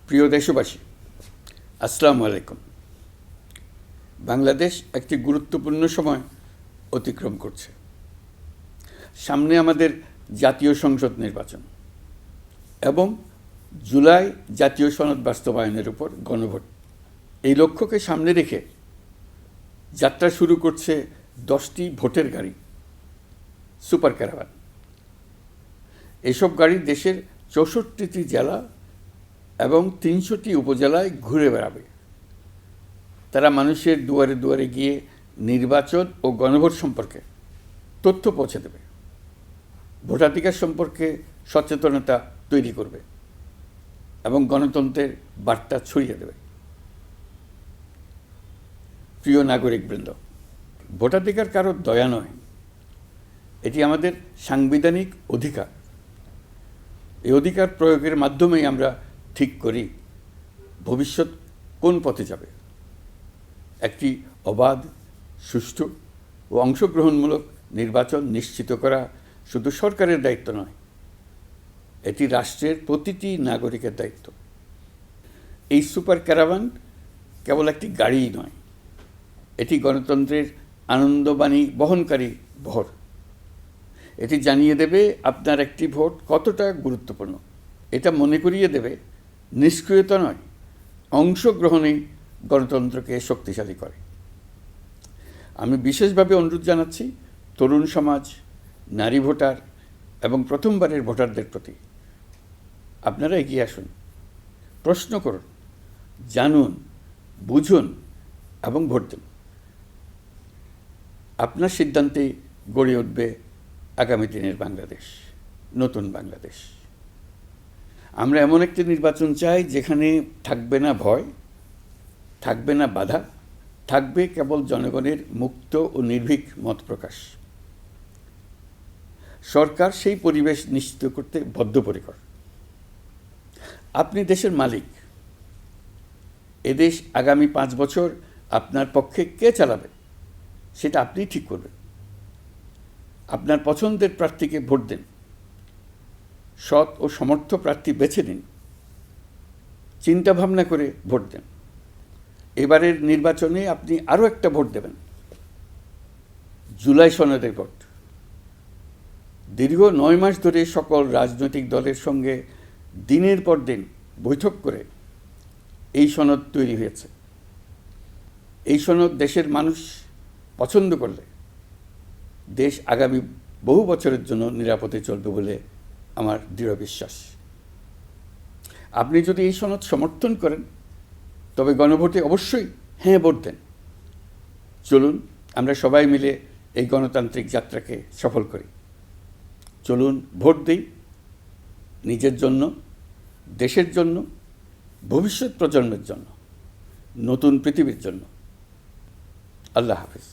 প্রিয় দেশবাসী, আসসালামু আলাইকুম। বাংলাদেশ একটি গুরুত্বপূর্ণ সময় অতিক্রম করছে। সামনে আমাদের জাতীয় সংসদ নির্বাচন এবং জুলাই জাতীয় সনদ বাস্তবায়নের উপর গণভোট। এই লক্ষ্যকে সামনে রেখে যাত্রা শুরু করছে 10টি ভোটের গাড়ি, সুপার ক্যারাভান। এসব গাড়ি দেশের 64টি জেলা এবং 300টি উপজেলায় ঘুরে বেড়াবে। তারা মানুষের দুয়ারে দুয়ারে গিয়ে নির্বাচন ও গণভোট সম্পর্কে তথ্য পৌঁছে দেবে, ভোটাধিকার সম্পর্কে সচেতনতা তৈরি করবে এবং গণতন্ত্রের বার্তা ছড়িয়ে দেবে। প্রিয় নাগরিকবৃন্দ, ভোটাধিকার কারো দয়া নয়, এটি আমাদের সাংবিধানিক অধিকার। এই অধিকার প্রয়োগের মাধ্যমেই আমরা ঠিক করি ভবিষ্যৎ কোন পথে যাবে। একটি অবাধ, সুষ্ঠু ও অংশগ্রহণমূলক নির্বাচন নিশ্চিত করা শুধু সরকারের দায়িত্ব নয়, এটি রাষ্ট্রের প্রতিটি নাগরিকের দায়িত্ব। এই সুপার ক্যারাভান কেবল একটি গাড়িই নয়, এটি গণতন্ত্রের আনন্দবাণী বহনকারী ভোট। এটি জানিয়ে দেবে আপনার একটি ভোট কতটা গুরুত্বপূর্ণ। এটা মনে করিয়ে দেবে নিষ্ক্রিয়তা নয়, অংশগ্রহণেই গণতন্ত্রকে শক্তিশালী করে। আমি বিশেষভাবে অনুরোধ জানাচ্ছি তরুণ সমাজ, নারী ভোটার এবং প্রথমবারের ভোটারদের প্রতি, আপনারা এগিয়ে আসুন, প্রশ্ন করুন, জানুন, বুঝুন এবং ভোট দিন। আপনার সিদ্ধান্তে গড়ে উঠবে আগামী দিনের বাংলাদেশ, নতুন বাংলাদেশ। আমরা এমন একটি নির্বাচন চাই যেখানে থাকবে না ভয়, থাকবে না বাধা, থাকবে কেবল জনগণের মুক্ত ও নির্ভীক মত প্রকাশ। সরকার সেই পরিবেশ নিশ্চিত করতে বদ্ধপরিকর। আপনি দেশের মালিক। এদেশ আগামী 5 বছর আপনার পক্ষে কে চালাবে সেটা আপনিই ঠিক করবেন। আপনার পছন্দের প্রার্থীকে ভোট দিন, সৎ ও সমর্থ প্রার্থী বেছে নিন, চিন্তা ভাবনা করে ভোট দেন। এবারের নির্বাচনে আপনি আরও একটা ভোট দেবেন, জুলাই সনদের ভোট। দীর্ঘ 9 মাস ধরে সকল রাজনৈতিক দলের সঙ্গে দিনের পর দিন বৈঠক করে এই সনদ তৈরি হয়েছে। এই সনদ দেশের মানুষ পছন্দ করলে দেশ আগামী বহু বছরের জন্য নিরাপদে চলবে বলে আমার দৃঢ় বিশ্বাস। আপনি যদি এই সনদ সমর্থন করেন তবে গণভোটে অবশ্যই হ্যাঁ ভোট দেন। চলুন আমরা সবাই মিলে এই গণতান্ত্রিক যাত্রাকে সফল করি। চলুন ভোট দিই, নিজের জন্য, দেশের জন্য, ভবিষ্যৎ প্রজন্মের জন্য, নতুন পৃথিবীর জন্য। আল্লাহ হাফেজ।